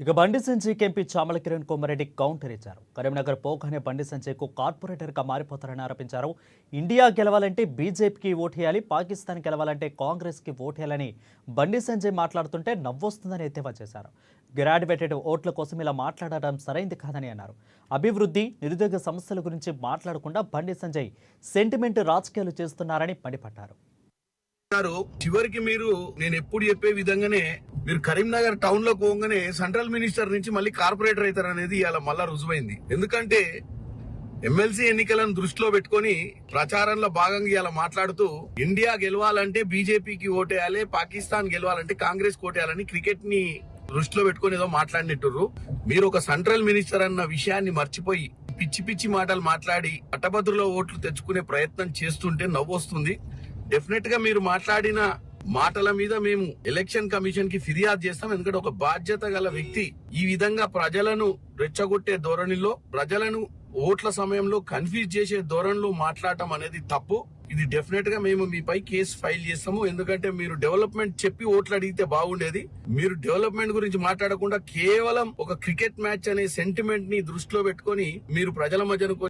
ఇక బండి సంజయ్కి MP Chamala Kiran Kommareddy counter ఇచ్చారు. కరీంనగర్ పోగానే బండి సంజయ్కు కార్పొరేటర్గా మారిపోతారని ఆరోపించారు. ఇండియా గెలవాలంటే బీజేపీకి ఓటేయాలి, పాకిస్తాన్ గెలవాలంటే కాంగ్రెస్కి ఓటేయాలని బండి సంజయ్ మాట్లాడుతుంటే నవ్వొస్తుందని ఎద్దేవా చేశారు. గ్రాడ్యుయేటెడ్ ఓట్ల కోసం ఇలా మాట్లాడడం సరైంది కాదని అన్నారు. అభివృద్ధి, నిరుద్యోగ సమస్యల గురించి మాట్లాడకుండా బండి సంజయ్ సెంటిమెంట్ రాజకీయాలు చేస్తున్నారని మండిపడ్డారు. చివరికి మీరు నేను ఎప్పుడు చెప్పే విధంగానే మీరు కరీంనగర్ టౌన్ లో పోగానే సెంట్రల్ మినిస్టర్ నుంచి మళ్ళీ కార్పొరేటర్ అవుతారు అనేది ఇవాళ మళ్ళా రుజువైంది. ఎందుకంటే ఎమ్మెల్సీ ఎన్నికలను దృష్టిలో పెట్టుకుని ప్రచారంలో భాగంగా ఇలా మాట్లాడుతూ ఇండియా గెలవాలంటే బీజేపీకి ఓటేయాలి, పాకిస్తాన్ గెలవాలంటే కాంగ్రెస్ ఓటేయాలని క్రికెట్ ని దృష్టిలో పెట్టుకుని ఏదో మాట్లాడినట్టుర్రు. మీరు ఒక సెంట్రల్ మినిస్టర్ అన్న విషయాన్ని మర్చిపోయి పిచ్చి పిచ్చి మాటలు మాట్లాడి పట్టభద్రులో ఓట్లు తెచ్చుకునే ప్రయత్నం చేస్తుంటే నవ్వొస్తుంది. డెఫినెట్ గా మీరు మాట్లాడిన మాటల మీద మేము ఎలక్షన్ కమిషన్ కి ఫిర్యాదు చేస్తాం. ఎందుకంటే ఒక బాధ్యత గల వ్యక్తి ఈ విధంగా ప్రజలను రెచ్చగొట్టే ధోరణిలో, ప్రజలను ఓట్ల సమయంలో కన్ఫ్యూజ్ చేసే ధోరణిలో మాట్లాడటం అనేది తప్పు. ఇది డెఫినెట్ గా మేము మీపై కేసు ఫైల్ చేస్తాము. ఎందుకంటే మీరు డెవలప్మెంట్ చెప్పి ఓట్లు అడిగితే బాగుండేది. మీరు డెవలప్మెంట్ గురించి మాట్లాడకుండా కేవలం ఒక క్రికెట్ మ్యాచ్ అనే సెంటిమెంట్ ని దృష్టిలో పెట్టుకుని మీరు ప్రజల మధ్యను